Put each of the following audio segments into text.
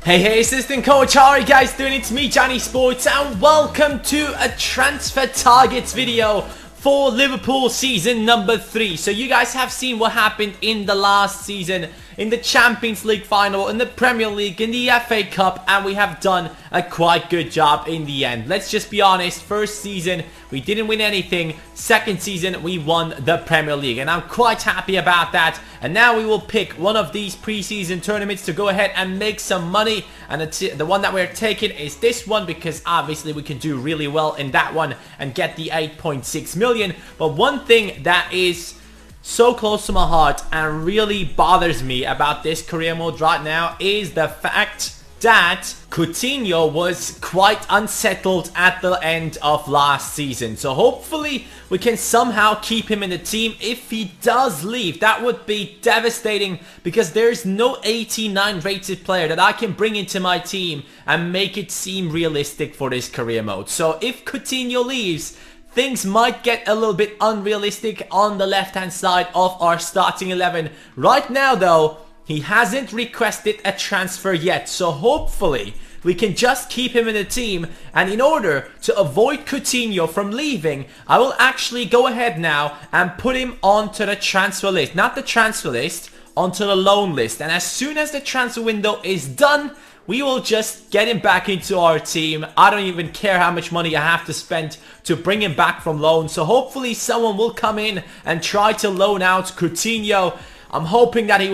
Hey, assistant coach, how are you guys doing? It's me, CaniSports, and welcome to a transfer targets video for Liverpool season number 3. So you guys have seen what happened in the last season, in the Champions League final, in the Premier League, in the FA Cup, and we have done a quite good job in the end. Let's just be honest, first season we didn't win anything, second season we won the Premier League, and I'm quite happy about that. And now we will pick one of these preseason tournaments to go ahead and make some money, and the one that we're taking is this one, because obviously we can do really well in that one and get the 8.6 million. But one thing that is so close to my heart and really bothers me about this career mode right now is the fact that Coutinho was quite unsettled at the end of last season. So hopefully we can somehow keep him in the team. If he does leave, that would be devastating, because there's no 89 rated player that I can bring into my team and make it seem realistic for this career mode. So if Coutinho leaves, things might get a little bit unrealistic on the left hand side of our starting 11. Right now though, he hasn't requested a transfer yet, so hopefully we can just keep him in the team. And in order to avoid Coutinho from leaving, I will actually go ahead now and put him onto the transfer list. Not the transfer list, onto the loan list. And as soon as the transfer window is done, we will just get him back into our team. I don't even care how much money I have to spend to bring him back from loan. So hopefully someone will come in and try to loan out Coutinho. I'm hoping that he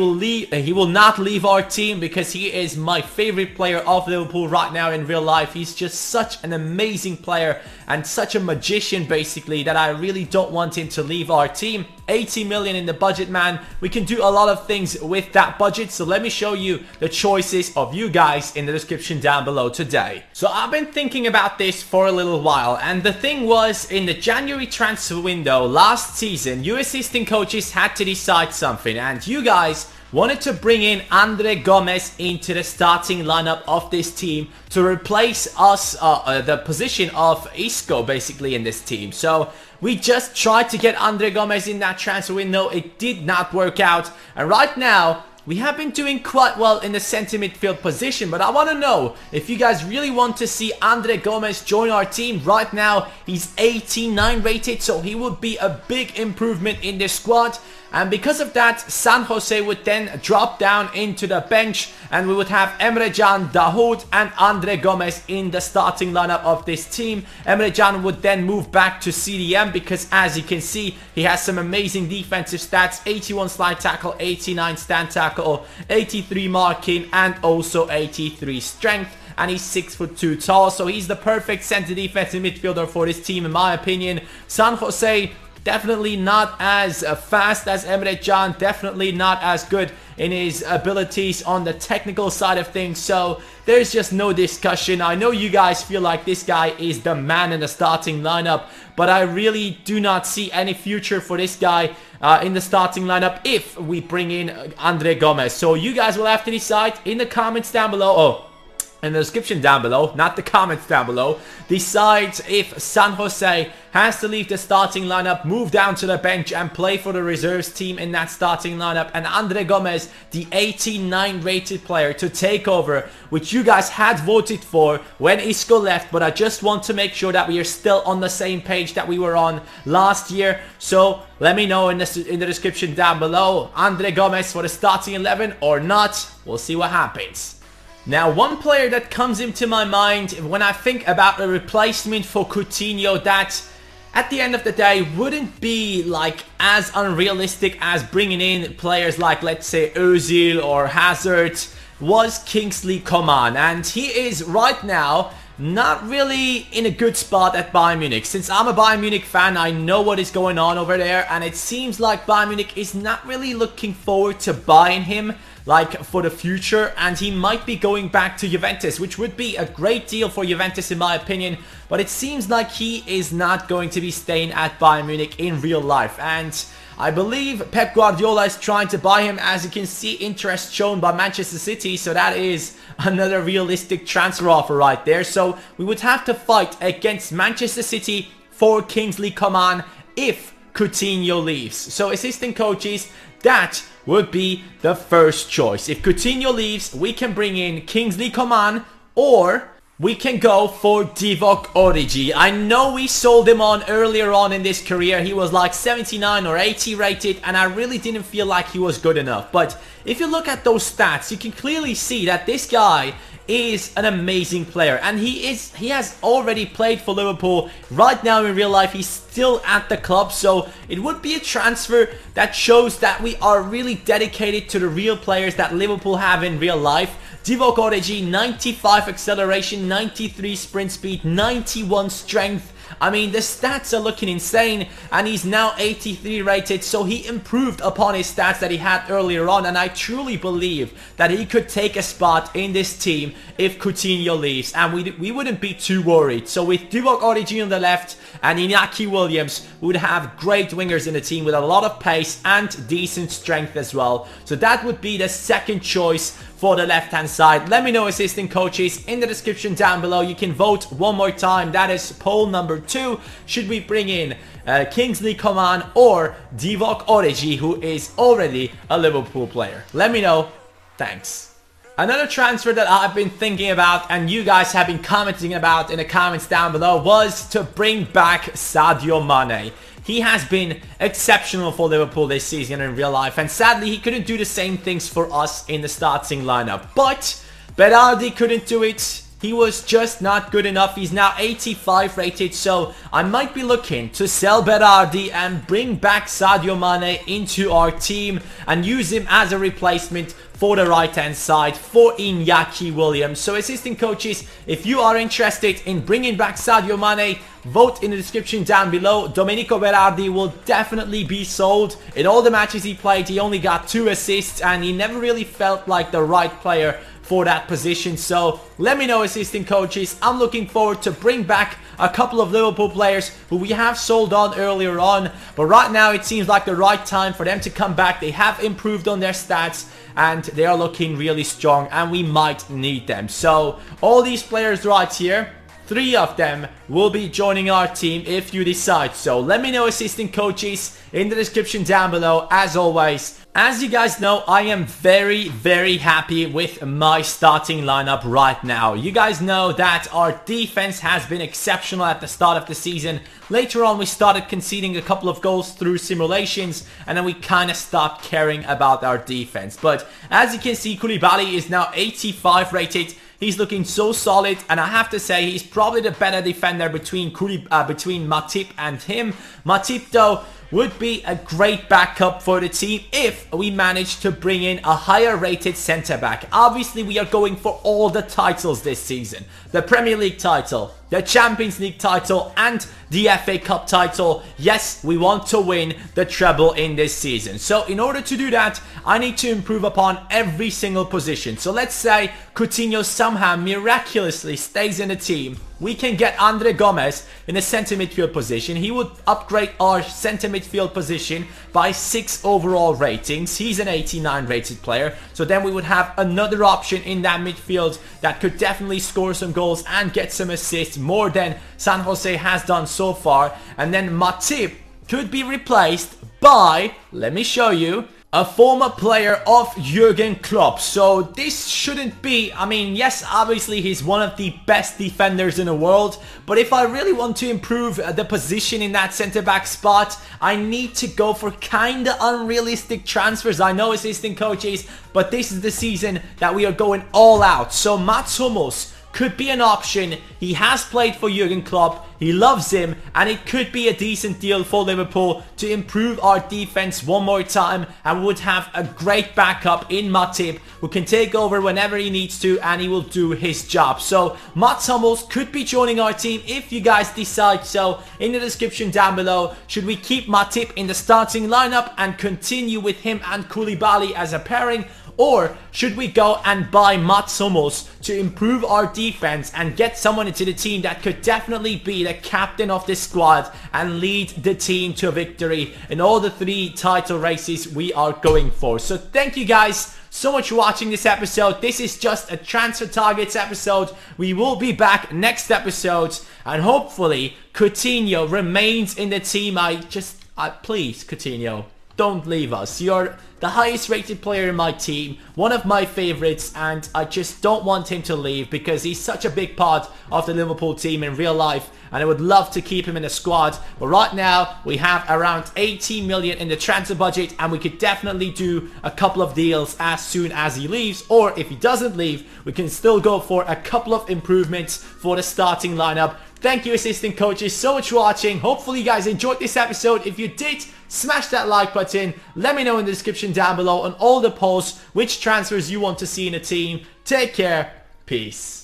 will not leave our team, because he is my favorite player of Liverpool right now in real life. He's just such an amazing player and such a magician basically, that I really don't want him to leave our team. 80 million in the budget, man. We can do a lot of things with that budget. So let me show you the choices of you guys in the description down below today. So I've been thinking about this for a little while, and the thing was, in the January transfer window last season, you assistant coaches had to decide something, and you guys wanted to bring in Andre Gomes into the starting lineup of this team to replace us, the position of Isco basically in this team. So we just tried to get Andre Gomes in that transfer window. It did not work out, and right now we have been doing quite well in the center midfield position. But I want to know if you guys really want to see Andre Gomes join our team. Right now he's 89 rated, so he would be a big improvement in this squad. And because of that, San Jose would then drop down into the bench, and we would have Emre Can, Dahoud and Andre Gomes in the starting lineup of this team. Emre Can would then move back to CDM, because as you can see, he has some amazing defensive stats: 81 slide tackle, 89 stand tackle, 83 marking, and also 83 strength. And he's 6'2" tall, so he's the perfect center defensive midfielder for this team in my opinion. San Jose, definitely not as fast as Emre Can, definitely not as good in his abilities on the technical side of things, so there's just no discussion. I know you guys feel like this guy is the man in the starting lineup, but I really do not see any future for this guy in the starting lineup if we bring in Andre Gomes. So you guys will have to decide in the comments down below, in the description down below, not the comments down below. Decide if San Jose has to leave the starting lineup, move down to the bench and play for the reserves team in that starting lineup, and Andre Gomes, the 89 rated player, to take over, which you guys had voted for when Isco left. But I just want to make sure that we are still on the same page that we were on last year. So let me know in the description down below, Andre Gomes for the starting 11 or not. We'll see what happens. Now, one player that comes into my mind when I think about a replacement for Coutinho that at the end of the day wouldn't be like as unrealistic as bringing in players like, let's say, Ozil or Hazard, was Kingsley Coman. And he is right now not really in a good spot at Bayern Munich. Since I'm a Bayern Munich fan, I know what is going on over there, and it seems like Bayern Munich is not really looking forward to buying him like for the future, and he might be going back to Juventus, which would be a great deal for Juventus in my opinion. But it seems like he is not going to be staying at Bayern Munich in real life, and I believe Pep Guardiola is trying to buy him. As you can see, interest shown by Manchester City, so that is another realistic transfer offer right there. So we would have to fight against Manchester City for Kingsley Coman if Coutinho leaves. So assistant coaches, that would be the first choice. If Coutinho leaves, we can bring in Kingsley Coman, or we can go for Divock Origi. I know we sold him on earlier on in this career. He was like 79 or 80 rated, and I really didn't feel like he was good enough. But if you look at those stats, you can clearly see that this guy is an amazing player, and he has already played for Liverpool. Right now in real life, he's still at the club, so it would be a transfer that shows that we are really dedicated to the real players that Liverpool have in real life. Divock Origi, 95 acceleration, 93 sprint speed, 91 strength. I mean, the stats are looking insane, and he's now 83 rated, so he improved upon his stats that he had earlier on, and I truly believe that he could take a spot in this team if Coutinho leaves, and we wouldn't be too worried. So with Divock Origi on the left and Iñaki Williams, we would have great wingers in the team with a lot of pace and decent strength as well. So that would be the second choice for the left hand side. Let me know, assistant coaches, in the description down below. You can vote one more time. That is poll number 2. Should we bring in Kingsley Coman or Divock Origi, who is already a Liverpool player? Let me know. Thanks. Another transfer that I've been thinking about, and you guys have been commenting about in the comments down below, was to bring back Sadio Mane. He has been exceptional for Liverpool this season in real life, and sadly he couldn't do the same things for us in the starting lineup. But Berardi couldn't do it. He was just not good enough. He's now 85 rated, so I might be looking to sell Berardi and bring back Sadio Mane into our team and use him as a replacement for the right hand side for Iñaki Williams. So assistant coaches, if you are interested in bringing back Sadio Mane, vote in the description down below. Domenico Berardi will definitely be sold. In all the matches he played, he only got 2 assists, and he never really felt like the right player for that position. So let me know, assistant coaches. I'm looking forward to bring back a couple of Liverpool players who we have sold on earlier on, but right now it seems like the right time for them to come back. They have improved on their stats, and they are looking really strong, and we might need them. So all these players right here, 3 of them will be joining our team if you decide. So let me know, assistant coaches, in the description down below. As always, as you guys know, I am very, very happy with my starting lineup right now. You guys know that our defense has been exceptional at the start of the season. Later on, we started conceding a couple of goals through simulations, and then we kind of stopped caring about our defense. But as you can see, Koulibaly is now 85 rated. He's looking so solid, and I have to say he's probably the better defender between Matip and him. Matip, though, would be a great backup for the team if we manage to bring in a higher rated centre back. Obviously, we are going for all the titles this season. The Premier League title, the Champions League title, and the FA Cup title. Yes, we want to win the treble in this season. So in order to do that, I need to improve upon every single position. So let's say Coutinho somehow miraculously stays in the team. We can get Andre Gomez in a centre midfield position. He would upgrade our centre midfield position by 6 overall ratings. He's an 89 rated player. So then we would have another option in that midfield that could definitely score some goals and get some assists, more than San Jose has done so far. And then Matip could be replaced by, let me show you, a former player of Jurgen Klopp. So this shouldn't be, I mean, yes, obviously he's one of the best defenders in the world, but if I really want to improve the position in that centre-back spot, I need to go for kinda unrealistic transfers. I know, assistant coaches, but this is the season that we are going all out. So Mats Hummels could be an option. He has played for Jurgen Klopp, he loves him, and it could be a decent deal for Liverpool to improve our defense one more time, and we would have a great backup in Matip who can take over whenever he needs to, and he will do his job. So Mats Hummels could be joining our team if you guys decide so. In the description down below, should we keep Matip in the starting lineup and continue with him and Koulibaly as a pairing, or should we go and buy Mats Hummels to improve our defense and get someone into the team that could definitely be the captain of this squad and lead the team to a victory in all the 3 title races we are going for? So thank you guys so much for watching this episode. This is just a transfer targets episode. We will be back next episode, and hopefully Coutinho remains in the team. please, Coutinho, don't leave us. You're the highest rated player in my team, one of my favorites, and I just don't want him to leave because he's such a big part of the Liverpool team in real life, and I would love to keep him in the squad. But right now, we have around 18 million in the transfer budget, and we could definitely do a couple of deals as soon as he leaves, or if he doesn't leave, we can still go for a couple of improvements for the starting lineup. Thank you, assistant coaches, so much for watching. Hopefully you guys enjoyed this episode. If you did, smash that like button. Let me know in the description down below on all the posts which transfers you want to see in a team. Take care. Peace.